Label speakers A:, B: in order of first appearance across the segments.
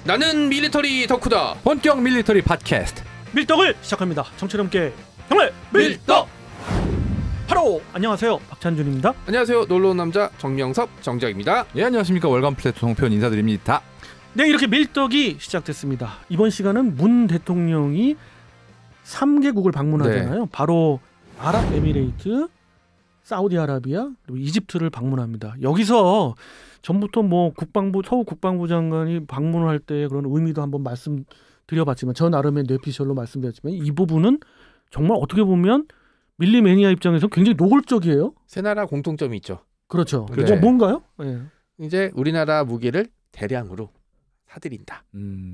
A: 나는 밀리터리 덕후다.
B: 본격 밀리터리 팟캐스트
C: 밀떡을 시작합니다. 청취자 함께 정말 밀떡. 바로 안녕하세요, 박찬준입니다.
A: 안녕하세요, 놀러온 남자 정명섭 정작입니다.
B: 예, 안녕하십니까. 월간 플랫 송편 인사드립니다.
C: 네, 이렇게 밀떡이 시작됐습니다. 이번 시간은 문 대통령이 3개국을 방문하잖아요.
A: 네.
C: 바로 아랍에미레이트, 사우디아라비아 그리고 이집트를 방문합니다. 여기서 전부터 뭐 서욱 국방부 장관이 방문을 할 때 그런 의미도 한번 말씀드려봤지만 저 나름의 뇌피셜로 말씀드렸지만 이 부분은 정말 어떻게 보면 밀리 매니아 입장에서 굉장히 노골적이에요.
A: 세 나라 공통점이 있죠.
C: 그렇죠.
A: 네.
C: 뭔가요? 네.
A: 이제 우리나라 무기를 대량으로 사들인다.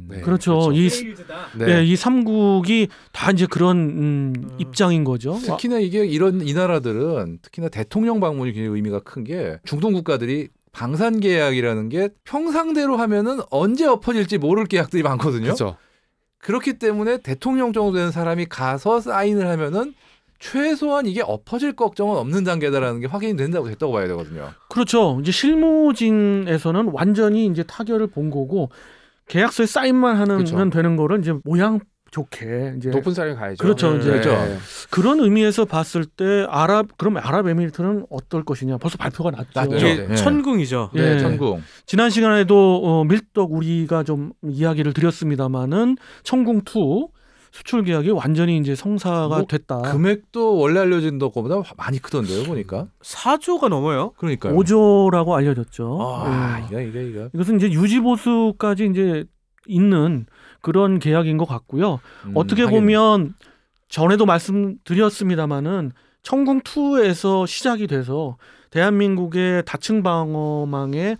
C: 네. 그렇죠. 이 3국이 다 이제 그런 입장인 거죠.
B: 특히나 이게 이 나라들은 특히나 대통령 방문이 굉장히 의미가 큰 게 중동 국가들이 방산 계약이라는 게 평상대로 하면은 언제 엎어질지 모를 계약들이 많거든요.
A: 그렇죠.
B: 그렇기 때문에 대통령 정도 되는 사람이 가서 사인을 하면은 최소한 이게 엎어질 걱정은 없는 단계다라는 게 확인이 됐다고 봐야 되거든요.
C: 그렇죠. 이제 실무진에서는 완전히 이제 타결을 본 거고 계약서에 사인만 하면
A: 그렇죠.
C: 되는 거를 이제 모양 좋게 이제
A: 높은 사람이 가야죠.
C: 그렇죠. 이제
B: 그렇죠.
C: 그런 의미에서 봤을 때 그럼 아랍에미리트는 어떨 것이냐. 벌써 발표가 났죠.
B: 이게
D: 이게 천궁이죠.
B: 네,
C: 예.
B: 천궁.
C: 지난 시간에도 밀떡 우리가 좀 이야기를 드렸습니다만은 천궁2 수출 계약이 완전히 이제 성사가 됐다.
B: 금액도 원래 알려진 것보다 많이 크던데요, 보니까.
D: 4조가 넘어요.
B: 그러니까요.
C: 5조라고 알려졌죠.
B: 이거.
C: 이것은 이제 유지보수까지 이제 있는 그런 계약인 것 같고요. 어떻게 보면 전에도 말씀드렸습니다마는 천궁2에서 시작이 돼서 대한민국의 다층 방어망에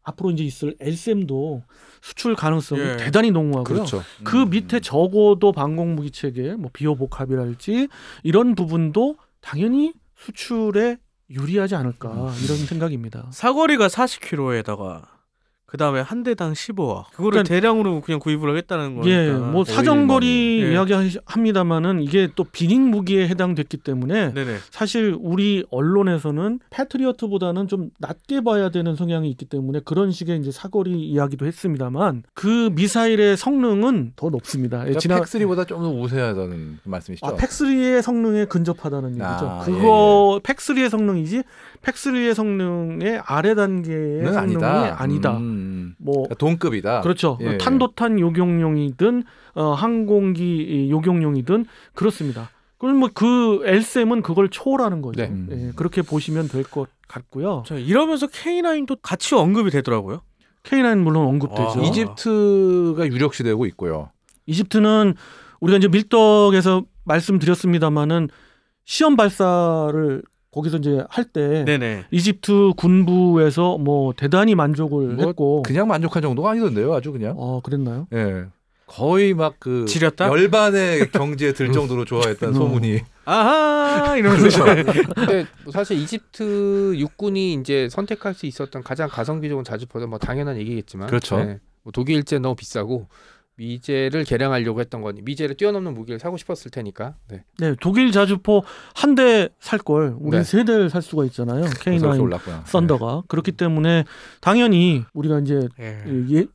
C: 앞으로 이제 있을 LSM도 수출 가능성이 대단히 농후하고요.
A: 그렇죠.
C: 그 밑에 적어도 방공무기 체계, 뭐 비호복합이랄지 이런 부분도 당연히 수출에 유리하지 않을까 이런 생각입니다.
D: 사거리가 40km에다가 그 다음에 한 대당 15와. 그거를
C: 그러니까,
D: 대량으로 그냥 구입을 하겠다는 거니까.
C: 예, 뭐 사정거리
D: 예.
C: 이야기합니다만은 이게 또 비닉 무기에 해당됐기 때문에
D: 네네.
C: 사실 우리 언론에서는 패트리어트보다는 좀 낮게 봐야 되는 성향이 있기 때문에 그런 식의 이제 사거리 이야기도 했습니다만 그 미사일의 성능은 더 높습니다.
B: 그러니까 팩3보다 좀 더 우세하다는 말씀이시죠?
C: 팩3의 성능에 근접하다는 얘기죠. 팩3의 성능이지 팩3의 성능의 아래 단계의 성능이 아니다. 뭐
B: 그러니까 동급이다.
C: 그렇죠.
B: 예.
C: 탄도탄 요격용이든 항공기 요격용이든 그렇습니다. 그럼 뭐 그 LSM은 그걸 초월하는 거죠.
A: 네.
C: 예, 그렇게 보시면 될 것 같고요.
D: 자, 이러면서 K9도 같이 언급이 되더라고요.
C: K9 물론 언급되죠.
B: 이집트가 유력시되고 있고요.
C: 이집트는 우리가 이제 밀떡에서 말씀드렸습니다마는 시험 발사를 거기서 이제 할 때
D: 네네.
C: 이집트 군부에서 뭐 대단히 만족을 했고
B: 그냥 만족한 정도가 아니던데요, 아주 그냥.
C: 그랬나요?
B: 예. 거의 막 그
D: 지렸다?
B: 열반의 경지에 들 정도로 좋아했다는 소문이.
D: 아하 이러면서.
A: 근데 사실 이집트 육군이 이제 선택할 수 있었던 가장 가성비 좋은 자주포는 뭐 당연한 얘기겠지만,
B: 그렇죠.
A: 뭐 독일제 너무 비싸고 미제를 개량하려고 했던 거니 미제를 뛰어넘는 무기를 사고 싶었을 테니까.
C: 네, 독일 자주포 한 대 살 걸 우리
A: 네.
C: 세 대를 살 수가 있잖아요. K9
B: 올랐구나.
C: 썬더가. 그렇기 때문에 당연히 우리가 이제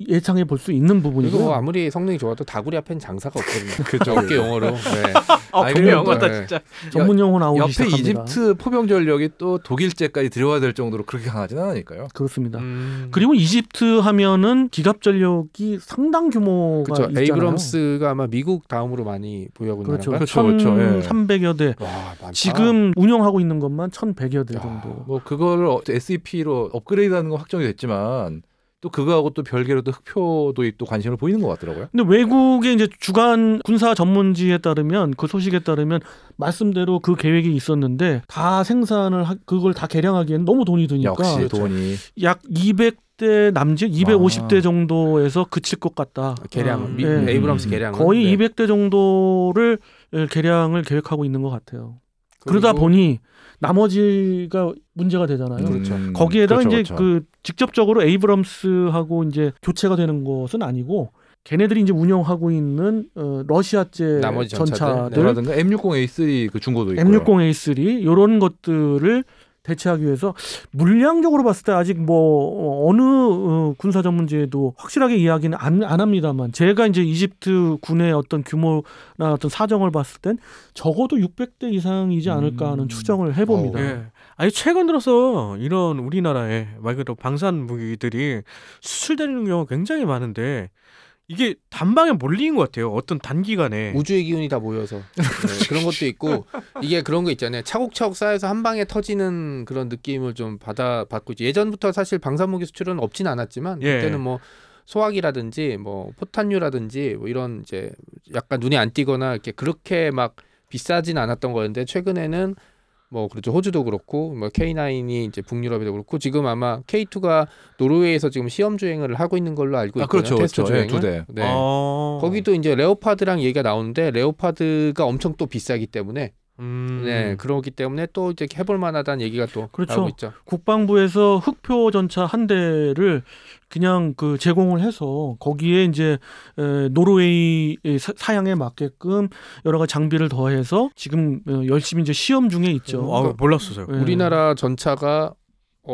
C: 예상해 볼 수 있는
A: 그리고
C: 부분이고
A: 뭐 아무리 성능이 좋아도 다구리 앞에는 장사가 없거든요.
B: 그렇죠.
A: 어깨 용어로. 네.
D: 분명 영어다
A: 네.
D: 진짜.
C: 전문 용어 나오기
B: 옆에
C: 시작합니다.
B: 이집트 포병 전력이 또 독일제까지 들어와야 될 정도로 그렇게 강하지는 않으니까요.
C: 그렇습니다. 그리고 이집트 하면은 기갑 전력이 상당 규모가
A: 그렇죠.
C: 있잖아요.
A: 에이브럼스가 아마 미국 다음으로 많이 보유하고 있는
C: 그렇죠.
A: 나라인가?
B: 그렇죠.
C: 1,300여 대.
A: 와, 많다.
C: 지금 운영하고 있는 것만 1,100여 대 정도.
B: 뭐 그거를 SEP로 업그레이드하는 건 확정이 됐지만 또 그거하고 또 별개로 또 흑표도 또 관심을 보이는 것 같더라고요.
C: 근데 외국의 이제 주간 군사 전문지에 따르면 그 소식에 따르면 말씀대로 그 계획이 있었는데 다 생산을 그걸 다 개량하기엔 너무 돈이 드니까
B: 역시 돈이
C: 약 200대 남짓 250대 정도에서 그칠 것 같다.
A: 개량
C: 네.
A: 에이브럼스 개량은
C: 거의 200대 정도를 개량을 계획하고 있는 것 같아요. 그러다 보니 나머지가 문제가 되잖아요.
A: 그렇죠.
C: 거기에다가
B: 그렇죠,
C: 이제
B: 그렇죠.
C: 그 직접적으로 에이브럼스하고 이제 교체가 되는 것은 아니고 걔네들이 이제 운영하고 있는 러시아제
A: 나머지
C: 전차들,
B: 라든가 M60A3 그 중고도 있고요.
C: M60A3 이런 것들을 대체하기 위해서 물량적으로 봤을 때 아직 뭐 어느 군사 전문지에도 확실하게 이야기는 안 합니다만 제가 이제 이집트 군의 어떤 규모나 어떤 사정을 봤을 땐 적어도 600대 이상이지 않을까 하는 추정을 해봅니다.
D: 예. 아니 최근 들어서 이런 우리나라에 말 그대로 방산 무기들이 수출되는 경우가 굉장히 많은데 이게 단방에 몰리는 것 같아요. 어떤 단기간에.
A: 우주의 기운이 다 모여서 네, 그런 것도 있고 이게 그런 거 있잖아요. 차곡차곡 쌓여서 한 방에 터지는 그런 느낌을 좀 받고 있죠. 예전부터 사실 방산무기 수출은 없진 않았지만
D: 예.
A: 그때는 뭐 소화기라든지 뭐 포탄유라든지 뭐 이런 이제 약간 눈에 안 띄거나 이렇게 그렇게 막 비싸진 않았던 거였는데 최근에는 뭐 그렇죠. 호주도 그렇고 뭐 K9이 이제 북유럽에도 그렇고 지금 아마 K2가 노르웨이에서 지금 시험 주행을 하고 있는 걸로 알고 있거든요.
B: 그렇죠,
A: 테스트
B: 그렇죠.
A: 주행을.
B: 두 대.
A: 네.
D: 아.
A: 거기도 이제 레오파드랑 얘기가 나오는데 레오파드가 엄청 또 비싸기 때문에 네 그러기 때문에 또 이제 해볼 만하다는 얘기가 또
C: 그렇죠.
A: 나오고 있죠.
C: 국방부에서 흑표 전차 한 대를 그냥 그 제공을 해서 거기에 이제 노르웨이 사양에 맞게끔 여러 가지 장비를 더해서 지금 열심히 이제 시험 중에 있죠.
D: 아, 몰랐어요.
C: 네.
A: 우리나라 전차가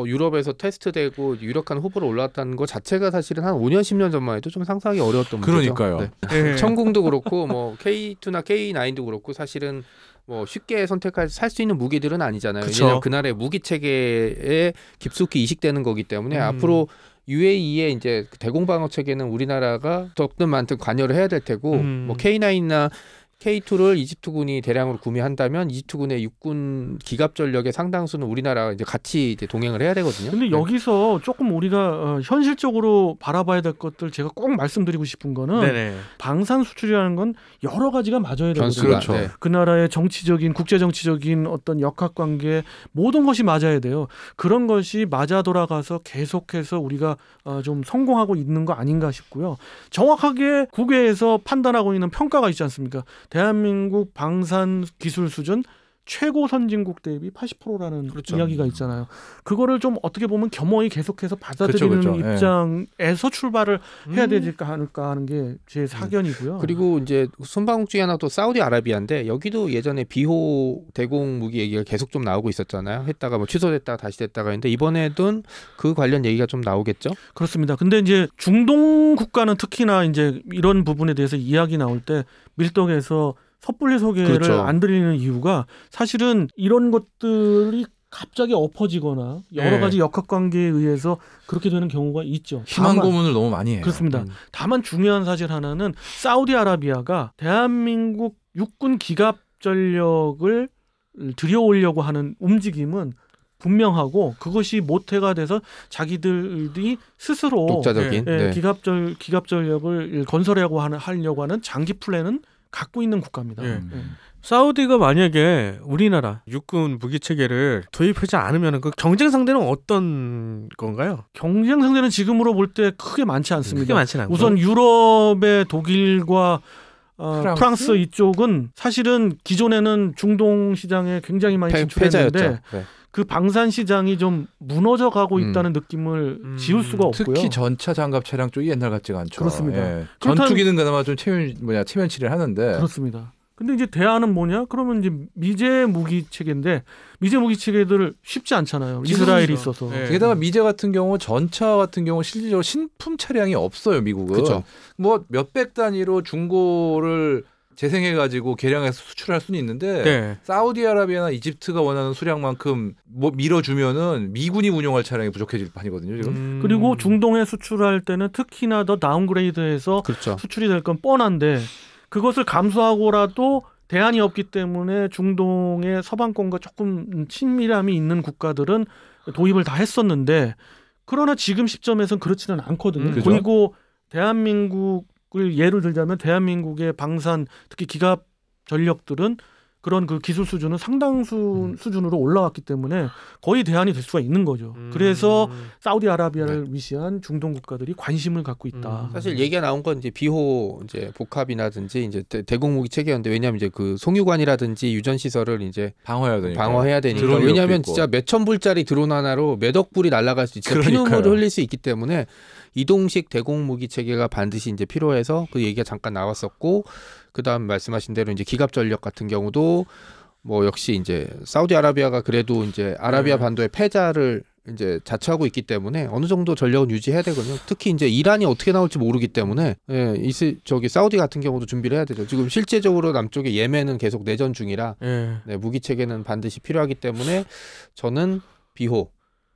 A: 유럽에서 테스트되고 유력한 후보로 올라왔다는 것 자체가 사실은 한 5년 10년 전만 해도 좀 상상하기 어려웠던 문제죠.
B: 그러니까요.
A: 네.
D: 예.
A: 천궁도 그렇고 뭐 K2나 K9도 그렇고 사실은 뭐 쉽게 선택할 살 수 있는 무기들은 아니잖아요.
D: 그쵸.
A: 왜냐하면 그날의 무기 체계에 깊숙이 이식되는 거기 때문에 앞으로 UAE의 이제 대공방어 체계는 우리나라가 덥든 많든 관여를 해야 될 테고 뭐 K9이나 K2를 이집트군이 대량으로 구매한다면 이집트군의 육군 기갑 전력의 상당수는 우리나라가 이제 같이 이제 동행을 해야 되거든요.
C: 근데
A: 네.
C: 여기서 조금 우리가 현실적으로 바라봐야 될 것들 제가 꼭 말씀드리고 싶은 거는
D: 네네.
C: 방산 수출이라는 건 여러 가지가 맞아야 되거든요.
A: 변수가
B: 그렇죠.
A: 네.
C: 그 나라의 정치적인 국제 정치적인 어떤 역학관계 모든 것이 맞아야 돼요. 그런 것이 맞아 돌아가서 계속해서 우리가 좀 성공하고 있는 거 아닌가 싶고요. 정확하게 국외에서 판단하고 있는 평가가 있지 않습니까? 대한민국 방산 기술 수준 최고 선진국 대비 80%라는
A: 그렇죠.
C: 이야기가 있잖아요. 그거를 좀 어떻게 보면 겸허히 계속해서 받아들이는
B: 그렇죠. 예.
C: 입장에서 출발을 해야 되지 않을까 하는 게 제 사견이고요.
A: 그리고 이제 순방국 중에 하나 또 사우디아라비아인데 여기도 예전에 비호 대공 무기 얘기가 계속 좀 나오고 있었잖아요. 했다가 뭐 취소됐다가 다시 됐다가 했는데 이번에도 그 관련 얘기가 좀 나오겠죠.
C: 그렇습니다. 근데 이제 중동 국가는 특히나 이제 이런 부분에 대해서 이야기 나올 때 밀떡에서 섣불리 소개를
A: 그렇죠.
C: 안 드리는 이유가 사실은 이런 것들이 갑자기 엎어지거나 여러
D: 네.
C: 가지 역학관계에 의해서 그렇게 되는 경우가 있죠.
B: 희망
C: 다만-
B: 고문을 너무 많이 해요.
C: 그렇습니다. 다만 중요한 사실 하나는 사우디아라비아가 대한민국 육군 기갑 전력을 들여오려고 하는 움직임은 분명하고 그것이 모태가 돼서 자기들이 스스로
A: 독자적인.
C: 예,
A: 네.
C: 기갑 전력을 건설하려고 하는 장기 플랜은 갖고 있는 국가입니다.
D: 예.
C: 예.
D: 사우디가 만약에 우리나라 육군 무기 체계를 도입하지 않으면 그 경쟁 상대는 어떤 건가요?
C: 경쟁 상대는 지금으로 볼 때 크게 많지 않습니다.
D: 크게 많지는 않고.
C: 우선 유럽의 독일과
B: 프랑스?
C: 프랑스 이쪽은 사실은 기존에는 중동 시장에 굉장히 많이 진출했는데
A: 패자였죠. 네.
C: 그 방산 시장이 좀 무너져 가고
A: 음.
C: 있다는 느낌을 지울 수가 없고요.
B: 특히 전차 장갑 차량 쪽이 옛날 같지가 않죠.
C: 그렇습니다.
B: 예.
C: 그렇다면-
B: 전투기는 그나마 좀 체면치를 하는데
C: 그렇습니다. 근데 이제 대안은 뭐냐? 그러면 이제 미제 무기 체계인데 미제 무기 체계들 쉽지 않잖아요. 이스라엘이 있어서.
D: 네.
B: 게다가 미제 같은 경우 전차 같은 경우 실질적으로 신품 차량이 없어요. 미국은.
A: 그렇죠.
B: 뭐 몇백 단위로 중고를 재생해가지고 개량해서 수출할 수는 있는데
D: 네.
B: 사우디아라비아나 이집트가 원하는 수량만큼 뭐 밀어주면은 미군이 운용할 차량이 부족해질 판이거든요. 지금.
C: 그리고 중동에 수출할 때는 특히나 더 다운그레이드해서
A: 그렇죠.
C: 수출이 될 건 뻔한데 그것을 감수하고라도 대안이 없기 때문에 중동의 서방권과 조금 친밀함이 있는 국가들은 도입을 다 했었는데 그러나 지금 시점에서는 그렇지는 않거든요.
B: 그죠.
C: 그리고 대한민국을 예를 들자면 대한민국의 방산 특히 기갑 전력들은 그런 그 기술 수준은 상당 수준으로 올라왔기 때문에 거의 대안이 될 수가 있는 거죠. 그래서 사우디아라비아를 위시한 중동 국가들이 관심을 갖고 있다.
A: 사실 얘기가 나온 건 이제 비호 이제 복합이라든지 이제 대공무기 체계였는데 왜냐하면 이제 그 송유관이라든지 유전 시설을 이제
B: 방어해야 되니까.
A: 방어해야 되니까
B: 드론
A: 왜냐하면
B: 위협도 있고.
A: 진짜 몇천 불짜리 드론 하나로 몇억 불이 날아갈 수 있고
B: 그러니까요.
A: 피눈물을 흘릴 수 있기 때문에 이동식 대공무기 체계가 반드시 이제 필요해서 그 얘기가 잠깐 나왔었고 그다음 말씀하신 대로 이제 기갑 전력 같은 경우도 뭐 역시 이제 사우디아라비아가 그래도 이제 아라비아 반도의 패자를 이제 자처하고 있기 때문에 어느 정도 전력은 유지해야 되거든요. 특히 이제 이란이 어떻게 나올지 모르기 때문에 저기 사우디 같은 경우도 준비를 해야 되죠. 지금 실제적으로 남쪽에 예멘은 계속 내전 중이라 무기 체계는 반드시 필요하기 때문에 저는 비호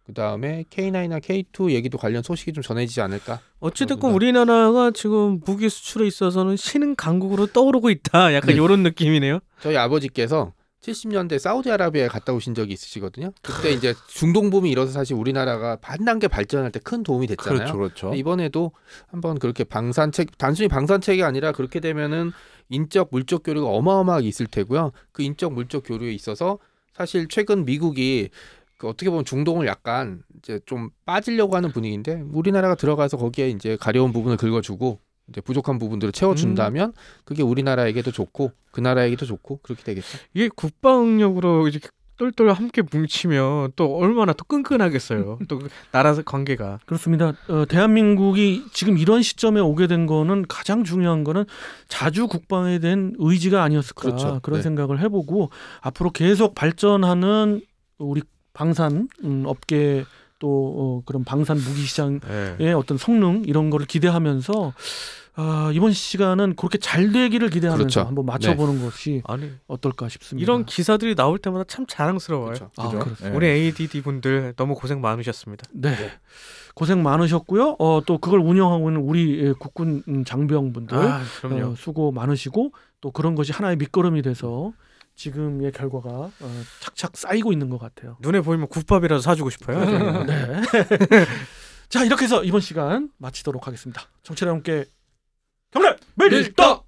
A: 그다음에 K9이나 K2 얘기도 관련 소식이 좀 전해지지 않을까.
D: 어찌됐건 우리나라가 지금 무기 수출에 있어서는 신흥 강국으로 떠오르고 있다. 약간 이런 느낌이네요.
A: 저희 아버지께서 70년대 사우디아라비아에 갔다 오신 적이 있으시거든요. 그때 이제 중동붐이 일어서 사실 우리나라가 반 단계 발전할 때 큰 도움이 됐잖아요.
B: 그렇죠.
A: 이번에도 한번 그렇게 단순히 방산책이 아니라 그렇게 되면은 인적 물적 교류가 어마어마하게 있을 테고요. 그 인적 물적 교류에 있어서 사실 최근 미국이 어떻게 보면 중동을 약간 이제 좀 빠지려고 하는 분위기인데 우리나라가 들어가서 거기에 이제 가려운 부분을 긁어주고 이제 부족한 부분들을 채워준다면 그게 우리나라에게도 좋고 그 나라에게도 좋고 그렇게 되겠죠.
D: 이게 국방력으로 이제 똘똘 함께 뭉치면 또 얼마나 또 끈끈하겠어요. 또 나라 관계가.
C: 그렇습니다. 대한민국이 지금 이런 시점에 오게 된 거는 가장 중요한 거는 자주 국방에 대한 의지가 아니었을까
A: 그렇죠.
C: 그런 생각을 해보고 앞으로 계속 발전하는 우리 방산 업계 또 그런 방산 무기 시장의 어떤 성능 이런 거를 기대하면서 이번 시간은 그렇게 잘 되기를 기대하면서
A: 그렇죠.
C: 한번 맞춰보는 것이 어떨까 싶습니다.
D: 이런 기사들이 나올 때마다 참 자랑스러워요.
A: 그렇죠.
C: 그렇습니다.
D: 우리 ADD 분들 너무 고생 많으셨습니다.
C: 네. 고생 많으셨고요. 또 그걸 운영하고 있는 우리 국군 장병분들
D: 그럼요.
C: 수고 많으시고 또 그런 것이 하나의 밑거름이 돼서 지금의 결과가 착착 쌓이고 있는 것 같아요.
D: 눈에 보이면 국밥이라도 사주고 싶어요.
C: 네. 자, 이렇게 해서 이번 시간 마치도록 하겠습니다. 정치자 함께 경례 밀떡.